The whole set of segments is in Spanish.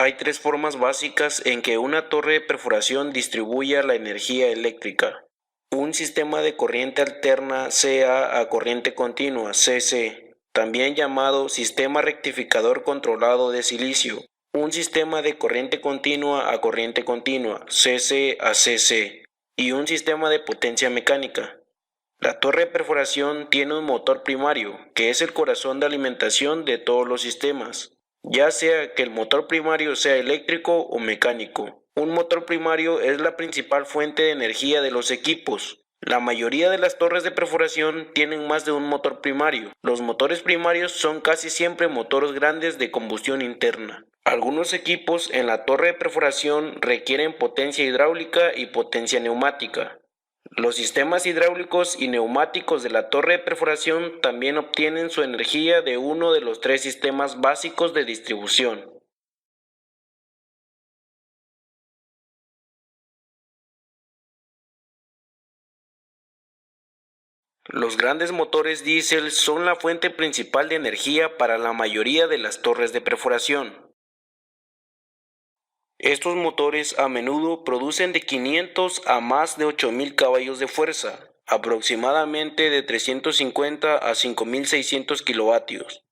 Hay tres formas básicas en que una torre de perforación distribuya la energía eléctrica. Un sistema de corriente alterna CA a corriente continua CC, también llamado sistema rectificador controlado de silicio. Un sistema de corriente continua a corriente continua CC a CC y un sistema de potencia mecánica. La torre de perforación tiene un motor primario, que es el corazón de alimentación de todos los sistemas, ya sea que el motor primario sea eléctrico o mecánico. Un motor primario es la principal fuente de energía de los equipos. La mayoría de las torres de perforación tienen más de un motor primario. Los motores primarios son casi siempre motores grandes de combustión interna. Algunos equipos en la torre de perforación requieren potencia hidráulica y potencia neumática. Los sistemas hidráulicos y neumáticos de la torre de perforación también obtienen su energía de uno de los tres sistemas básicos de distribución. Los grandes motores diésel son la fuente principal de energía para la mayoría de las torres de perforación. Estos motores a menudo producen de 500 a más de 8000 caballos de fuerza, aproximadamente de 350 a 5600 kilovatios.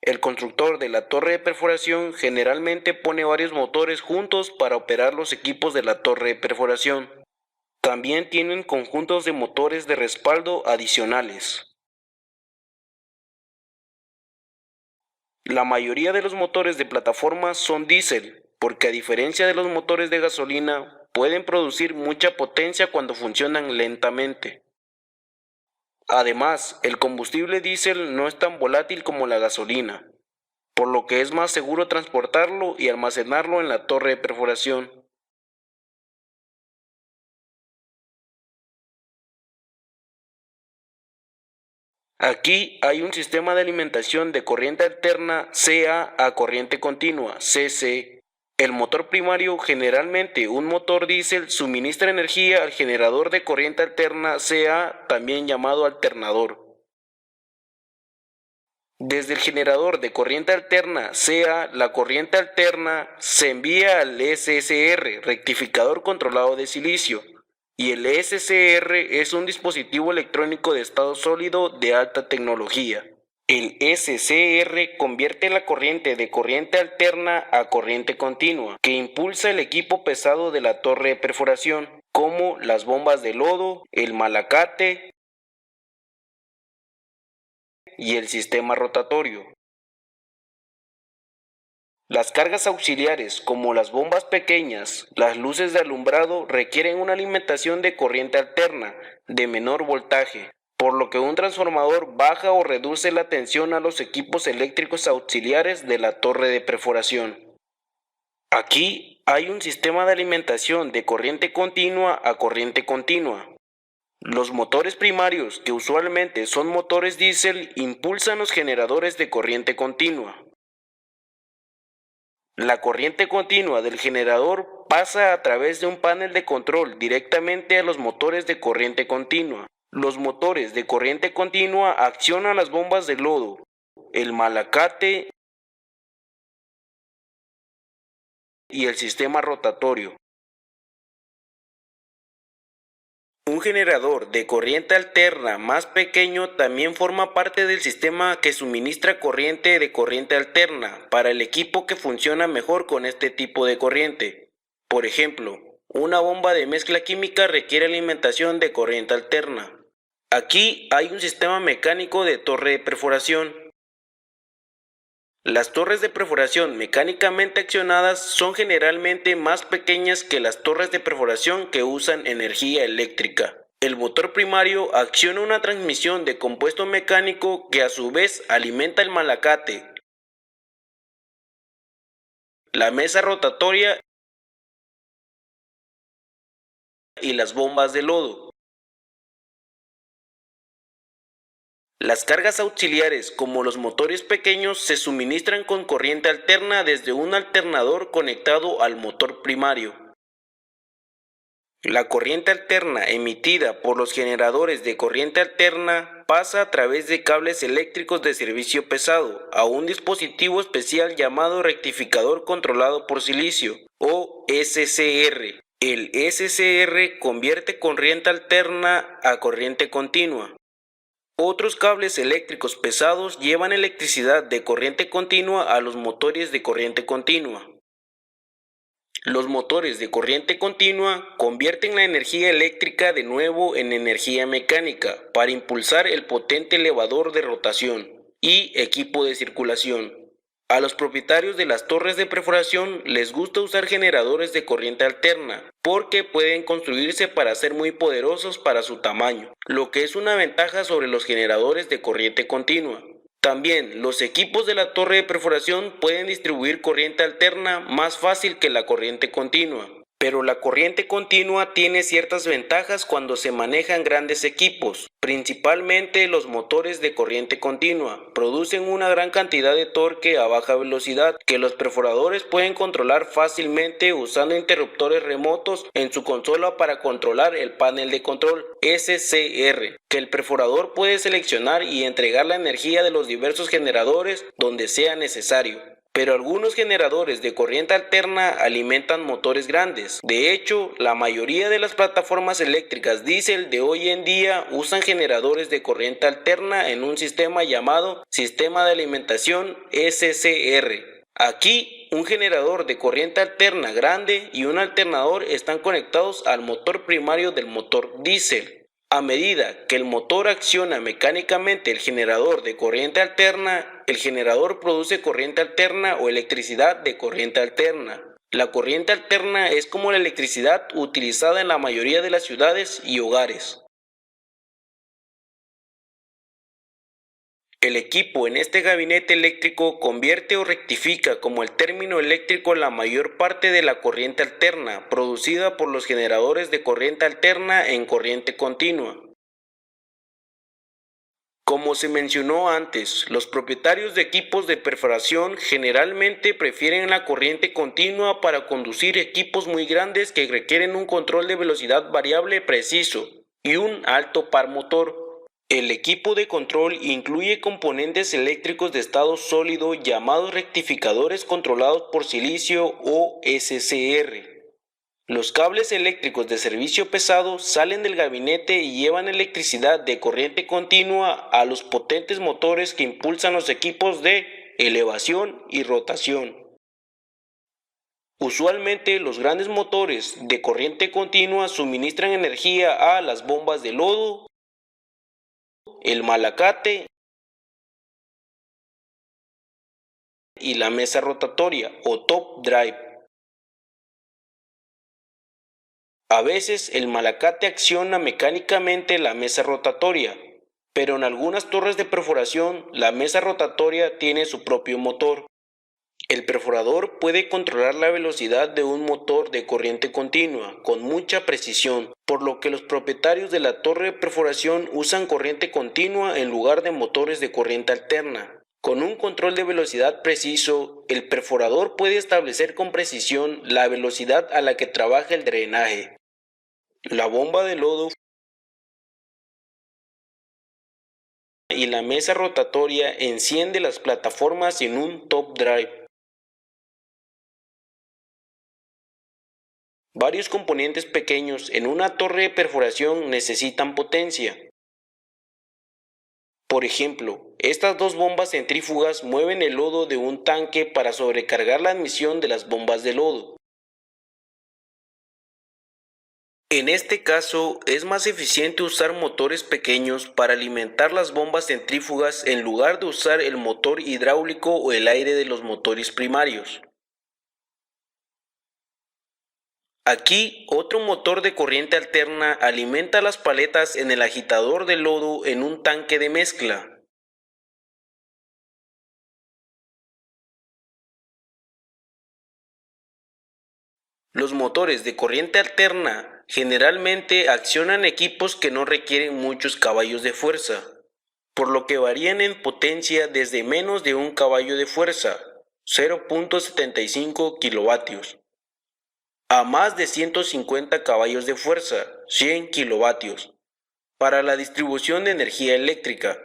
El constructor de la torre de perforación generalmente pone varios motores juntos para operar los equipos de la torre de perforación. También tienen conjuntos de motores de respaldo adicionales. La mayoría de los motores de plataforma son diésel, porque a diferencia de los motores de gasolina, pueden producir mucha potencia cuando funcionan lentamente. Además, el combustible diésel no es tan volátil como la gasolina, por lo que es más seguro transportarlo y almacenarlo en la torre de perforación. Aquí hay un sistema de alimentación de corriente alterna CA a corriente continua CC. El motor primario, generalmente un motor diésel, suministra energía al generador de corriente alterna CA, también llamado alternador. Desde el generador de corriente alterna CA, la corriente alterna se envía al SCR, rectificador controlado de silicio, y el SCR es un dispositivo electrónico de estado sólido de alta tecnología. El SCR convierte la corriente de corriente alterna a corriente continua, que impulsa el equipo pesado de la torre de perforación, como las bombas de lodo, el malacate y el sistema rotatorio. Las cargas auxiliares, como las bombas pequeñas, las luces de alumbrado, requieren una alimentación de corriente alterna, de menor voltaje, por lo que un transformador baja o reduce la tensión a los equipos eléctricos auxiliares de la torre de perforación. Aquí hay un sistema de alimentación de corriente continua a corriente continua. Los motores primarios, que usualmente son motores diésel, impulsan los generadores de corriente continua. La corriente continua del generador pasa a través de un panel de control directamente a los motores de corriente continua. Los motores de corriente continua accionan las bombas de lodo, el malacate y el sistema rotatorio. Un generador de corriente alterna más pequeño también forma parte del sistema que suministra corriente de corriente alterna para el equipo que funciona mejor con este tipo de corriente. Por ejemplo, una bomba de mezcla química requiere alimentación de corriente alterna. Aquí hay un sistema mecánico de torre de perforación. Las torres de perforación mecánicamente accionadas son generalmente más pequeñas que las torres de perforación que usan energía eléctrica. El motor primario acciona una transmisión de compuesto mecánico que a su vez alimenta el malacate, la mesa rotatoria y las bombas de lodo. Las cargas auxiliares, como los motores pequeños, se suministran con corriente alterna desde un alternador conectado al motor primario. La corriente alterna emitida por los generadores de corriente alterna pasa a través de cables eléctricos de servicio pesado a un dispositivo especial llamado rectificador controlado por silicio, o SCR. El SCR convierte corriente alterna a corriente continua. Otros cables eléctricos pesados llevan electricidad de corriente continua a los motores de corriente continua. Los motores de corriente continua convierten la energía eléctrica de nuevo en energía mecánica para impulsar el potente elevador de rotación y equipo de circulación. A los propietarios de las torres de perforación les gusta usar generadores de corriente alterna porque pueden construirse para ser muy poderosos para su tamaño, lo que es una ventaja sobre los generadores de corriente continua. También los equipos de la torre de perforación pueden distribuir corriente alterna más fácil que la corriente continua. Pero la corriente continua tiene ciertas ventajas cuando se manejan grandes equipos, principalmente los motores de corriente continua. Producen una gran cantidad de torque a baja velocidad que los perforadores pueden controlar fácilmente usando interruptores remotos en su consola para controlar el panel de control SCR, que el perforador puede seleccionar y entregar la energía de los diversos generadores donde sea necesario. Pero algunos generadores de corriente alterna alimentan motores grandes. De hecho, la mayoría de las plataformas eléctricas diésel de hoy en día usan generadores de corriente alterna en un sistema llamado Sistema de Alimentación SCR. Aquí, un generador de corriente alterna grande y un alternador están conectados al motor primario del motor diésel. A medida que el motor acciona mecánicamente el generador de corriente alterna, el generador produce corriente alterna o electricidad de corriente alterna. La corriente alterna es como la electricidad utilizada en la mayoría de las ciudades y hogares. El equipo en este gabinete eléctrico convierte o rectifica como el término eléctrico la mayor parte de la corriente alterna producida por los generadores de corriente alterna en corriente continua. Como se mencionó antes, los propietarios de equipos de perforación generalmente prefieren la corriente continua para conducir equipos muy grandes que requieren un control de velocidad variable preciso y un alto par motor. El equipo de control incluye componentes eléctricos de estado sólido llamados rectificadores controlados por silicio o SCR. Los cables eléctricos de servicio pesado salen del gabinete y llevan electricidad de corriente continua a los potentes motores que impulsan los equipos de elevación y rotación. Usualmente los grandes motores de corriente continua suministran energía a las bombas de lodo, el malacate y la mesa rotatoria o top drive. A veces el malacate acciona mecánicamente la mesa rotatoria, pero en algunas torres de perforación la mesa rotatoria tiene su propio motor. El perforador puede controlar la velocidad de un motor de corriente continua con mucha precisión, por lo que los propietarios de la torre de perforación usan corriente continua en lugar de motores de corriente alterna. Con un control de velocidad preciso, el perforador puede establecer con precisión la velocidad a la que trabaja el drenaje. La bomba de lodo y la mesa rotatoria enciende las plataformas en un top drive. Varios componentes pequeños en una torre de perforación necesitan potencia. Por ejemplo, estas dos bombas centrífugas mueven el lodo de un tanque para sobrecargar la admisión de las bombas de lodo. En este caso, es más eficiente usar motores pequeños para alimentar las bombas centrífugas en lugar de usar el motor hidráulico o el aire de los motores primarios. Aquí, otro motor de corriente alterna alimenta las paletas en el agitador de lodo en un tanque de mezcla. Los motores de corriente alterna generalmente accionan equipos que no requieren muchos caballos de fuerza, por lo que varían en potencia desde menos de un caballo de fuerza, 0.75 kilovatios, a más de 150 caballos de fuerza, 100 kilovatios. Para la distribución de energía eléctrica,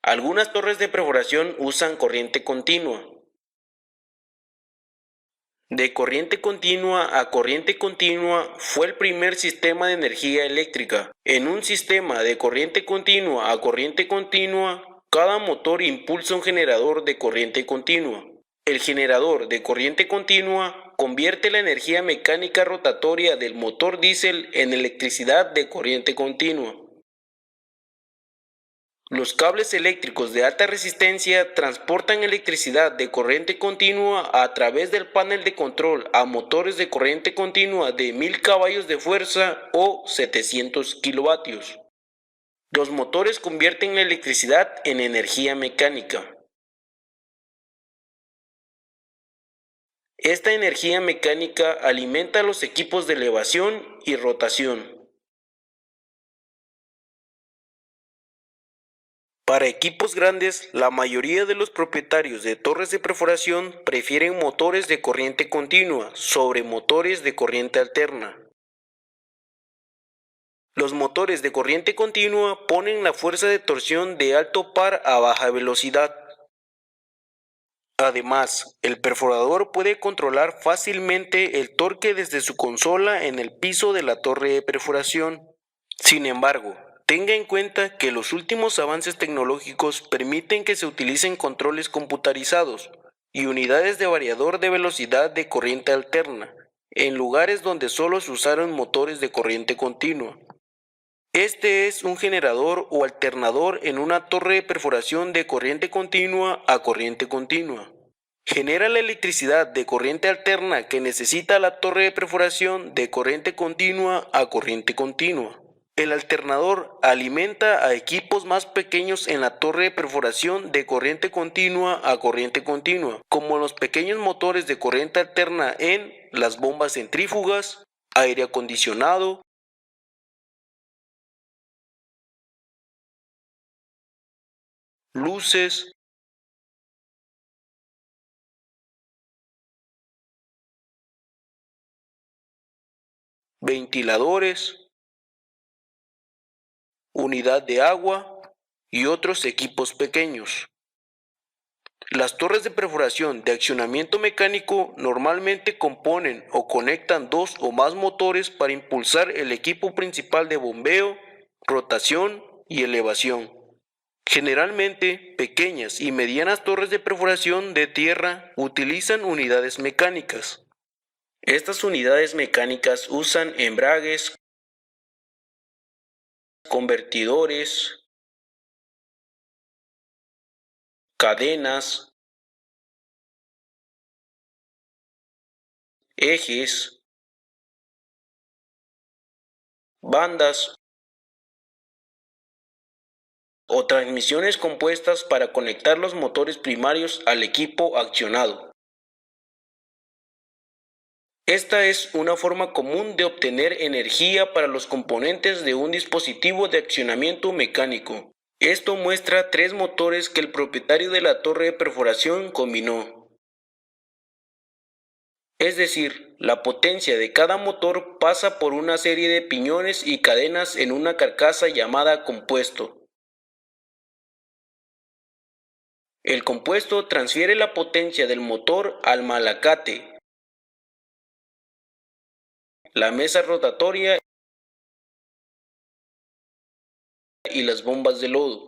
algunas torres de perforación usan corriente continua. De corriente continua a corriente continua fue el primer sistema de energía eléctrica. En un sistema de corriente continua a corriente continua, cada motor impulsa un generador de corriente continua. El generador de corriente continua convierte la energía mecánica rotatoria del motor diésel en electricidad de corriente continua. Los cables eléctricos de alta resistencia transportan electricidad de corriente continua a través del panel de control a motores de corriente continua de 1000 caballos de fuerza o 700 kilovatios. Los motores convierten la electricidad en energía mecánica. Esta energía mecánica alimenta los equipos de elevación y rotación. Para equipos grandes, la mayoría de los propietarios de torres de perforación prefieren motores de corriente continua sobre motores de corriente alterna. Los motores de corriente continua ponen la fuerza de torsión de alto par a baja velocidad. Además, el perforador puede controlar fácilmente el torque desde su consola en el piso de la torre de perforación. Sin embargo, tenga en cuenta que los últimos avances tecnológicos permiten que se utilicen controles computarizados y unidades de variador de velocidad de corriente alterna, en lugares donde solo se usaron motores de corriente continua. Este es un generador o alternador en una torre de perforación de corriente continua a corriente continua. Genera la electricidad de corriente alterna que necesita la torre de perforación de corriente continua a corriente continua. El alternador alimenta a equipos más pequeños en la torre de perforación de corriente continua a corriente continua, como los pequeños motores de corriente alterna en las bombas centrífugas, aire acondicionado, luces, ventiladores, unidad de agua y otros equipos pequeños. Las torres de perforación de accionamiento mecánico normalmente componen o conectan dos o más motores para impulsar el equipo principal de bombeo, rotación y elevación. Generalmente, pequeñas y medianas torres de perforación de tierra utilizan unidades mecánicas. Estas unidades mecánicas usan embragues, convertidores, cadenas, ejes, bandas o transmisiones compuestas para conectar los motores primarios al equipo accionado. Esta es una forma común de obtener energía para los componentes de un dispositivo de accionamiento mecánico. Esto muestra tres motores que el propietario de la torre de perforación combinó. Es decir, la potencia de cada motor pasa por una serie de piñones y cadenas en una carcasa llamada compuesto. El compuesto transfiere la potencia del motor al malacate, la mesa rotatoria y las bombas de lodo.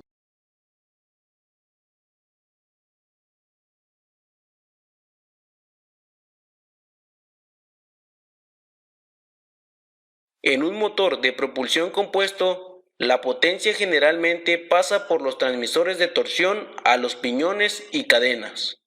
En un motor de propulsión compuesto, la potencia generalmente pasa por los transmisores de torsión a los piñones y cadenas.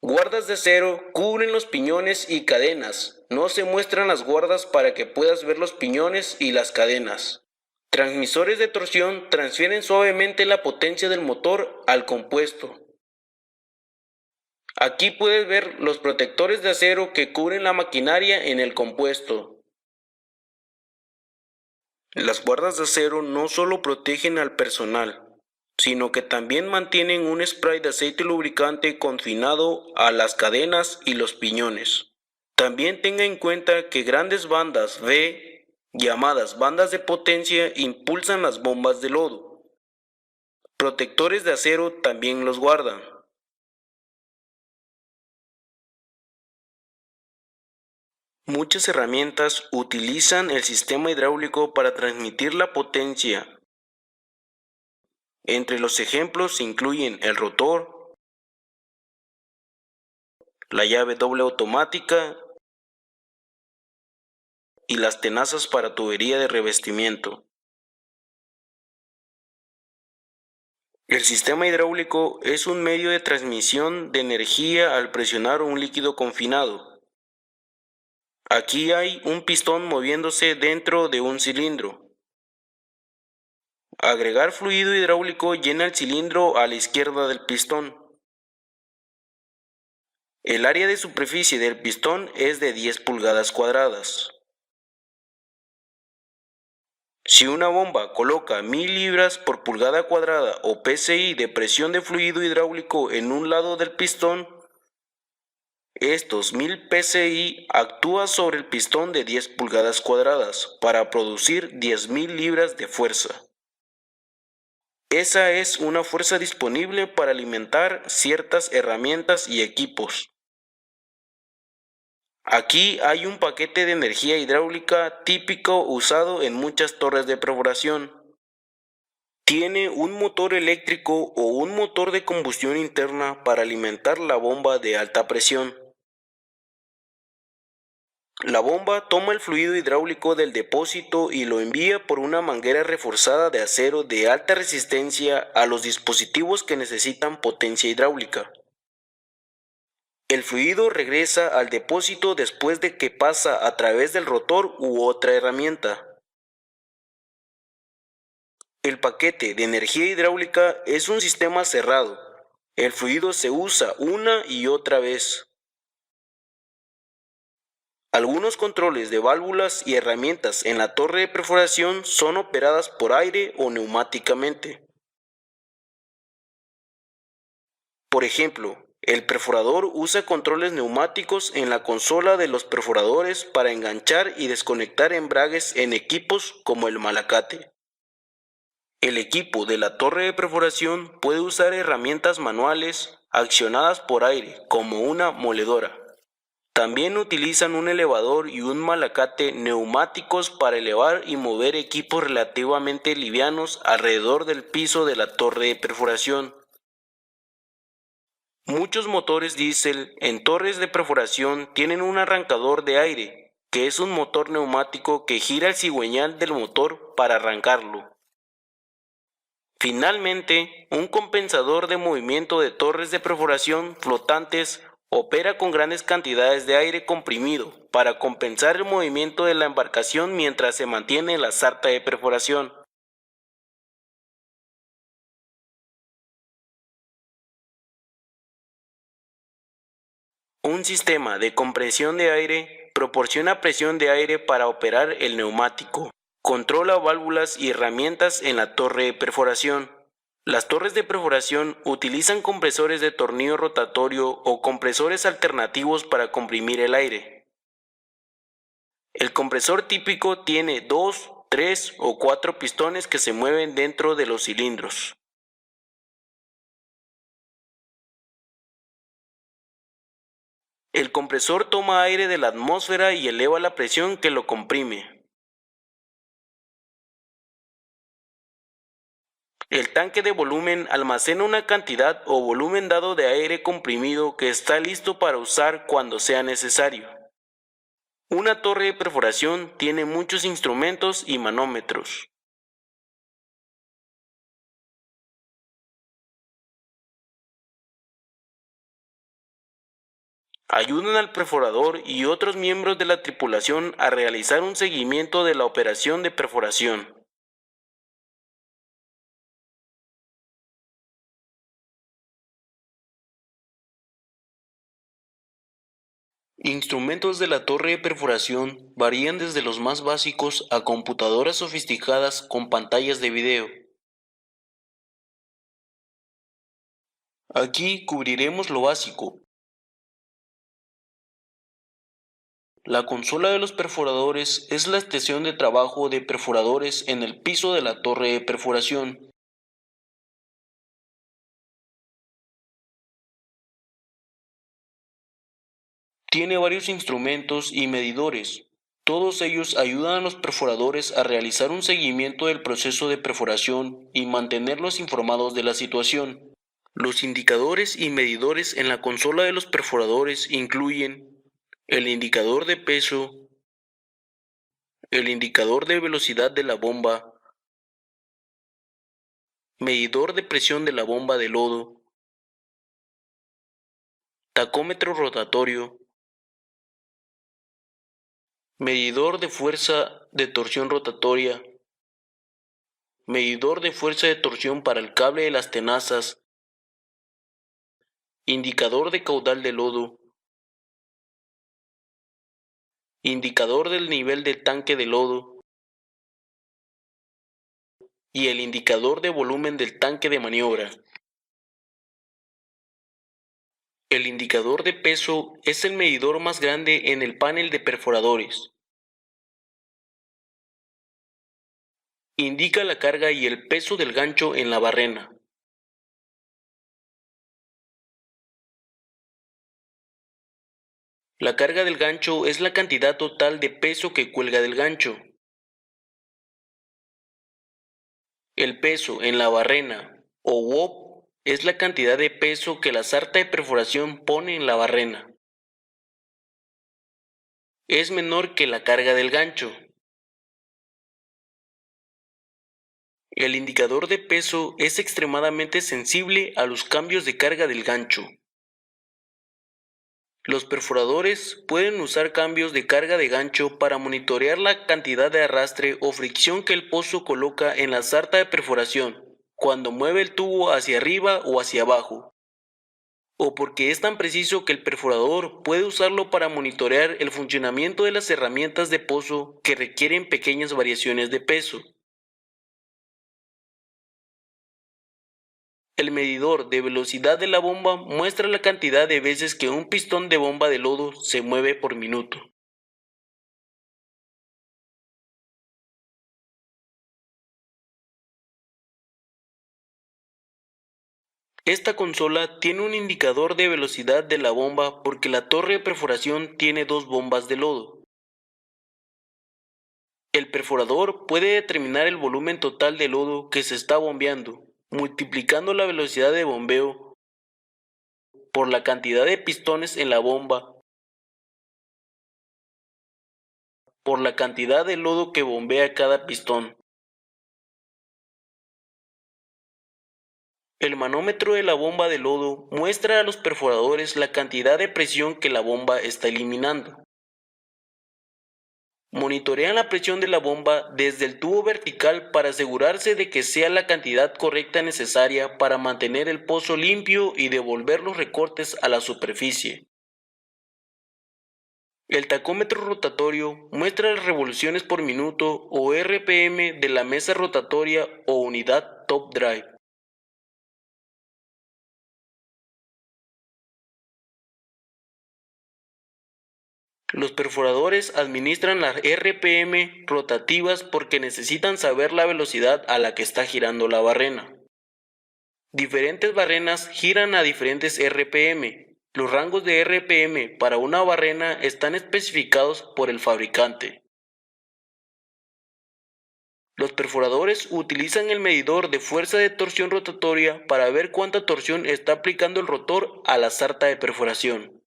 Guardas de acero cubren los piñones y cadenas. No se muestran las guardas para que puedas ver los piñones y las cadenas. Transmisores de torsión transfieren suavemente la potencia del motor al compuesto. Aquí puedes ver los protectores de acero que cubren la maquinaria en el compuesto. Las guardas de acero no solo protegen al personal, sino que también mantienen un spray de aceite lubricante confinado a las cadenas y los piñones. También tenga en cuenta que grandes bandas V, llamadas bandas de potencia, impulsan las bombas de lodo. Protectores de acero también los guardan. Muchas herramientas utilizan el sistema hidráulico para transmitir la potencia. Entre los ejemplos se incluyen el rotor, la llave doble automática y las tenazas para tubería de revestimiento. El sistema hidráulico es un medio de transmisión de energía al presionar un líquido confinado. Aquí hay un pistón moviéndose dentro de un cilindro. Agregar fluido hidráulico llena el cilindro a la izquierda del pistón. El área de superficie del pistón es de 10 pulgadas cuadradas. Si una bomba coloca 1000 libras por pulgada cuadrada o PSI de presión de fluido hidráulico en un lado del pistón, estos 1000 PSI actúan sobre el pistón de 10 pulgadas cuadradas para producir 10.000 libras de fuerza. Esa es una fuerza disponible para alimentar ciertas herramientas y equipos. Aquí hay un paquete de energía hidráulica típico usado en muchas torres de perforación. Tiene un motor eléctrico o un motor de combustión interna para alimentar la bomba de alta presión. La bomba toma el fluido hidráulico del depósito y lo envía por una manguera reforzada de acero de alta resistencia a los dispositivos que necesitan potencia hidráulica. El fluido regresa al depósito después de que pasa a través del rotor u otra herramienta. El paquete de energía hidráulica es un sistema cerrado. El fluido se usa una y otra vez. Algunos controles de válvulas y herramientas en la torre de perforación son operadas por aire o neumáticamente. Por ejemplo, el perforador usa controles neumáticos en la consola de los perforadores para enganchar y desconectar embragues en equipos como el malacate. El equipo de la torre de perforación puede usar herramientas manuales accionadas por aire, como una moledora. También utilizan un elevador y un malacate neumáticos para elevar y mover equipos relativamente livianos alrededor del piso de la torre de perforación. Muchos motores diésel en torres de perforación tienen un arrancador de aire, que es un motor neumático que gira el cigüeñal del motor para arrancarlo. Finalmente, un compensador de movimiento de torres de perforación flotantes opera con grandes cantidades de aire comprimido para compensar el movimiento de la embarcación mientras se mantiene la sarta de perforación. Un sistema de compresión de aire proporciona presión de aire para operar el neumático. Controla válvulas y herramientas en la torre de perforación. Las torres de perforación utilizan compresores de tornillo rotatorio o compresores alternativos para comprimir el aire. El compresor típico tiene 2, 3 o 4 pistones que se mueven dentro de los cilindros. El compresor toma aire de la atmósfera y eleva la presión que lo comprime. El tanque de volumen almacena una cantidad o volumen dado de aire comprimido que está listo para usar cuando sea necesario. Una torre de perforación tiene muchos instrumentos y manómetros. Ayudan al perforador y otros miembros de la tripulación a realizar un seguimiento de la operación de perforación. Instrumentos de la torre de perforación varían desde los más básicos a computadoras sofisticadas con pantallas de video. Aquí cubriremos lo básico. La consola de los perforadores es la estación de trabajo de perforadores en el piso de la torre de perforación. Tiene varios instrumentos y medidores. Todos ellos ayudan a los perforadores a realizar un seguimiento del proceso de perforación y mantenerlos informados de la situación. Los indicadores y medidores en la consola de los perforadores incluyen el indicador de peso, el indicador de velocidad de la bomba, medidor de presión de la bomba de lodo, tacómetro rotatorio, medidor de fuerza de torsión rotatoria, medidor de fuerza de torsión para el cable de las tenazas, indicador de caudal de lodo, indicador del nivel del tanque de lodo y el indicador de volumen del tanque de maniobra. El indicador de peso es el medidor más grande en el panel de perforadores. Indica la carga y el peso del gancho en la barrena. La carga del gancho es la cantidad total de peso que cuelga del gancho. El peso en la barrena o WOP es la cantidad de peso que la sarta de perforación pone en la barrena. Es menor que la carga del gancho. El indicador de peso es extremadamente sensible a los cambios de carga del gancho. Los perforadores pueden usar cambios de carga de gancho para monitorear la cantidad de arrastre o fricción que el pozo coloca en la sarta de perforación cuando mueve el tubo hacia arriba o hacia abajo, o porque es tan preciso que el perforador puede usarlo para monitorear el funcionamiento de las herramientas de pozo que requieren pequeñas variaciones de peso. El medidor de velocidad de la bomba muestra la cantidad de veces que un pistón de bomba de lodo se mueve por minuto. Esta consola tiene un indicador de velocidad de la bomba porque la torre de perforación tiene dos bombas de lodo. El perforador puede determinar el volumen total de lodo que se está bombeando, multiplicando la velocidad de bombeo por la cantidad de pistones en la bomba, por la cantidad de lodo que bombea cada pistón. El manómetro de la bomba de lodo muestra a los perforadores la cantidad de presión que la bomba está eliminando. Monitorean la presión de la bomba desde el tubo vertical para asegurarse de que sea la cantidad correcta necesaria para mantener el pozo limpio y devolver los recortes a la superficie. El tacómetro rotatorio muestra las revoluciones por minuto o RPM de la mesa rotatoria o unidad top drive. Los perforadores administran las RPM rotativas porque necesitan saber la velocidad a la que está girando la barrena. Diferentes barrenas giran a diferentes RPM. Los rangos de RPM para una barrena están especificados por el fabricante. Los perforadores utilizan el medidor de fuerza de torsión rotatoria para ver cuánta torsión está aplicando el rotor a la sarta de perforación.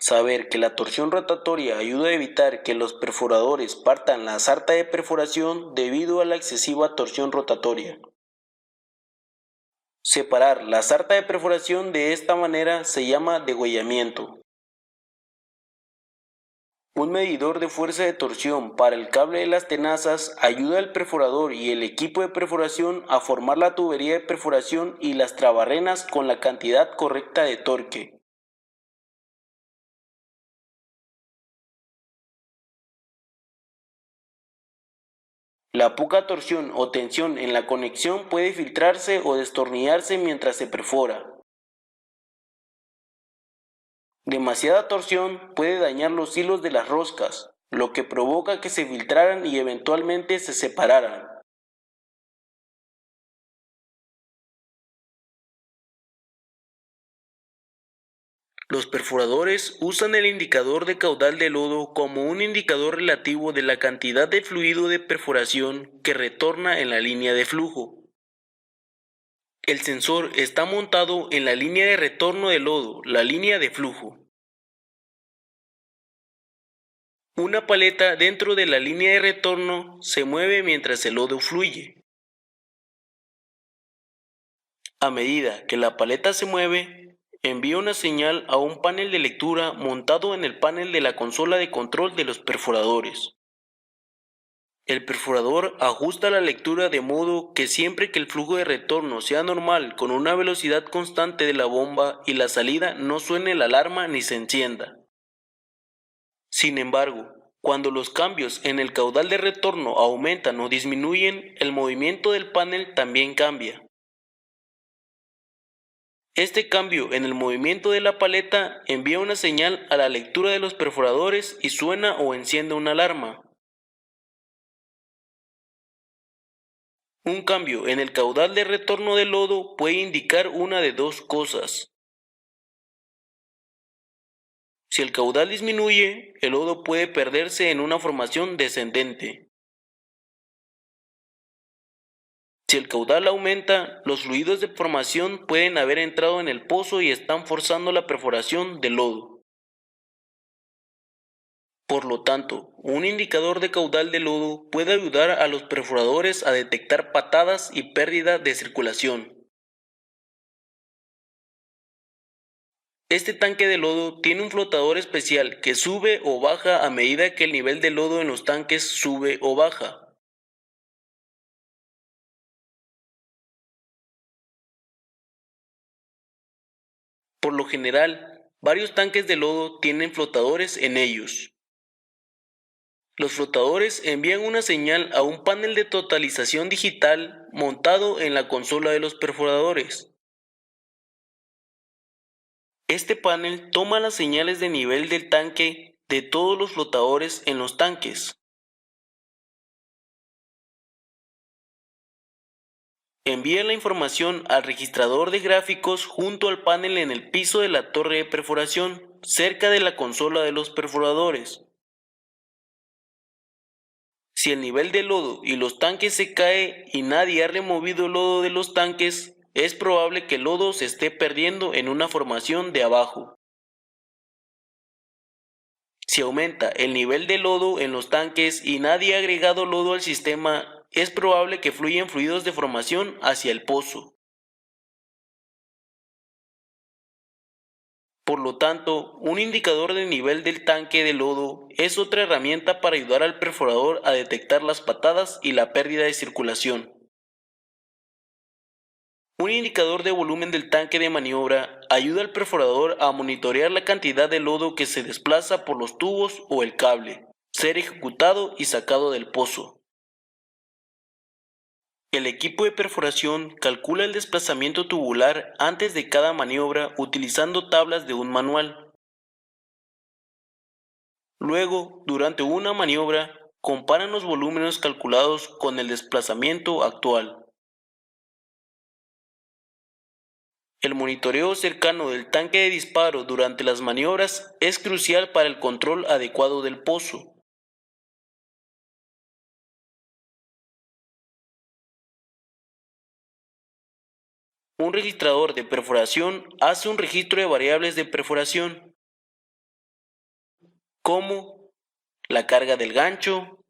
Saber que la torsión rotatoria ayuda a evitar que los perforadores partan la sarta de perforación debido a la excesiva torsión rotatoria. Separar la sarta de perforación de esta manera se llama degüellamiento. Un medidor de fuerza de torsión para el cable de las tenazas ayuda al perforador y el equipo de perforación a formar la tubería de perforación y las trabarrenas con la cantidad correcta de torque. La poca torsión o tensión en la conexión puede filtrarse o destornillarse mientras se perfora. Demasiada torsión puede dañar los hilos de las roscas, lo que provoca que se filtraran y eventualmente se separaran. Los perforadores usan el indicador de caudal de lodo como un indicador relativo de la cantidad de fluido de perforación que retorna en la línea de flujo. El sensor está montado en la línea de retorno de lodo, la línea de flujo. Una paleta dentro de la línea de retorno se mueve mientras el lodo fluye. A medida que la paleta se mueve, envía una señal a un panel de lectura montado en el panel de la consola de control de los perforadores. El perforador ajusta la lectura de modo que siempre que el flujo de retorno sea normal con una velocidad constante de la bomba y la salida no suene la alarma ni se encienda. Sin embargo, cuando los cambios en el caudal de retorno aumentan o disminuyen, el movimiento del panel también cambia. Este cambio en el movimiento de la paleta envía una señal a la lectura de los perforadores y suena o enciende una alarma. Un cambio en el caudal de retorno del lodo puede indicar una de dos cosas. Si el caudal disminuye, el lodo puede perderse en una formación descendente. Si el caudal aumenta, los fluidos de formación pueden haber entrado en el pozo y están forzando la perforación del lodo. Por lo tanto, un indicador de caudal de lodo puede ayudar a los perforadores a detectar patadas y pérdida de circulación. Este tanque de lodo tiene un flotador especial que sube o baja a medida que el nivel de lodo en los tanques sube o baja. Por lo general, varios tanques de lodo tienen flotadores en ellos. Los flotadores envían una señal a un panel de totalización digital montado en la consola de los perforadores. Este panel toma las señales de nivel del tanque de todos los flotadores en los tanques. Envía la información al registrador de gráficos junto al panel en el piso de la torre de perforación, cerca de la consola de los perforadores. Si el nivel de lodo y los tanques se cae y nadie ha removido el lodo de los tanques, es probable que el lodo se esté perdiendo en una formación de abajo. Si aumenta el nivel de lodo en los tanques y nadie ha agregado lodo al sistema, es probable que fluyan fluidos de formación hacia el pozo. Por lo tanto, un indicador de nivel del tanque de lodo es otra herramienta para ayudar al perforador a detectar las patadas y la pérdida de circulación. Un indicador de volumen del tanque de maniobra ayuda al perforador a monitorear la cantidad de lodo que se desplaza por los tubos o el cable, ser ejecutado y sacado del pozo. El equipo de perforación calcula el desplazamiento tubular antes de cada maniobra utilizando tablas de un manual. Luego, durante una maniobra, comparan los volúmenes calculados con el desplazamiento actual. El monitoreo cercano del tanque de disparo durante las maniobras es crucial para el control adecuado del pozo. Un registrador de perforación hace un registro de variables de perforación, como la carga del gancho,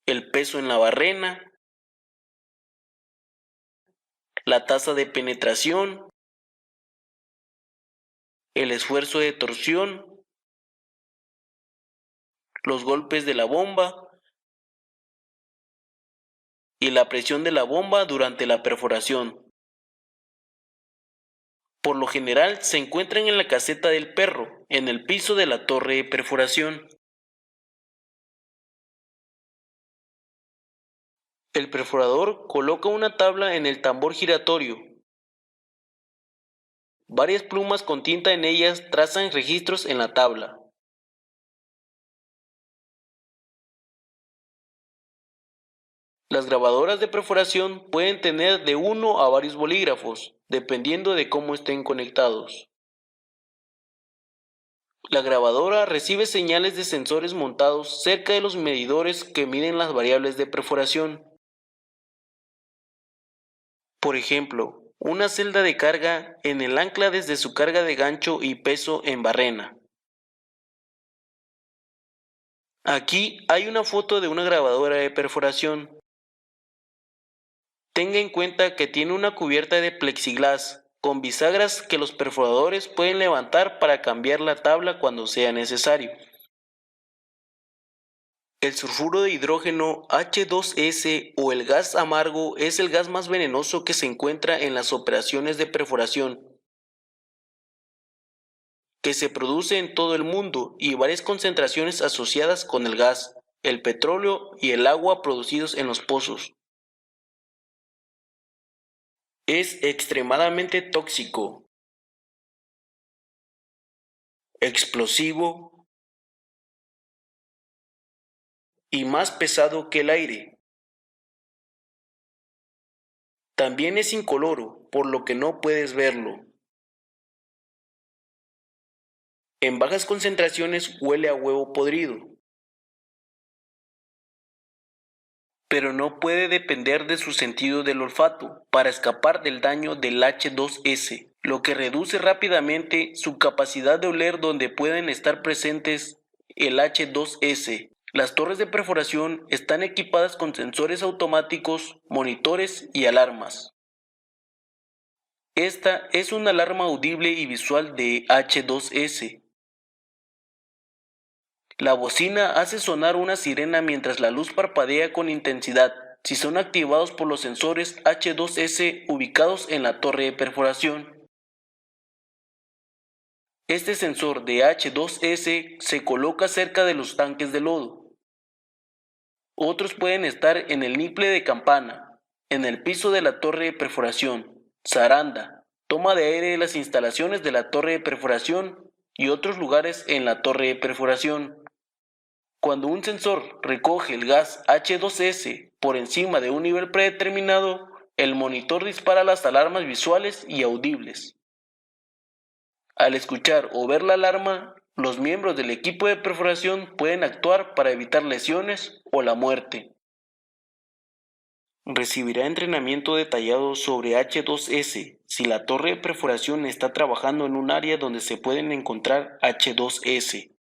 el peso en la barrena, la tasa de penetración, el esfuerzo de torsión, los golpes de la bomba y la presión de la bomba durante la perforación. Por lo general se encuentran en la caseta del perro, en el piso de la torre de perforación. El perforador coloca una tabla en el tambor giratorio. Varias plumas con tinta en ellas trazan registros en la tabla. Las grabadoras de perforación pueden tener de uno a varios bolígrafos, dependiendo de cómo estén conectados. La grabadora recibe señales de sensores montados cerca de los medidores que miden las variables de perforación. Por ejemplo, una celda de carga en el ancla desde su carga de gancho y peso en barrena. Aquí hay una foto de una grabadora de perforación. Tenga en cuenta que tiene una cubierta de plexiglas con bisagras que los perforadores pueden levantar para cambiar la tabla cuando sea necesario. El sulfuro de hidrógeno H2S o el gas amargo es el gas más venenoso que se encuentra en las operaciones de perforación, que se produce en todo el mundo y varias concentraciones asociadas con el gas, el petróleo y el agua producidos en los pozos. Es extremadamente tóxico, explosivo y más pesado que el aire. También es incoloro, por lo que no puedes verlo. En bajas concentraciones huele a huevo podrido, pero no puede depender de su sentido del olfato para escapar del daño del H2S, lo que reduce rápidamente su capacidad de oler donde pueden estar presentes el H2S. Las torres de perforación están equipadas con sensores automáticos, monitores y alarmas. Esta es una alarma audible y visual de H2S. La bocina hace sonar una sirena mientras la luz parpadea con intensidad si son activados por los sensores H2S ubicados en la torre de perforación. Este sensor de H2S se coloca cerca de los tanques de lodo. Otros pueden estar en el niple de campana, en el piso de la torre de perforación, zaranda, toma de aire de las instalaciones de la torre de perforación y otros lugares en la torre de perforación. Cuando un sensor recoge el gas H2S por encima de un nivel predeterminado, el monitor dispara las alarmas visuales y audibles. Al escuchar o ver la alarma, los miembros del equipo de perforación pueden actuar para evitar lesiones o la muerte. Recibirá entrenamiento detallado sobre H2S si la torre de perforación está trabajando en un área donde se pueden encontrar H2S.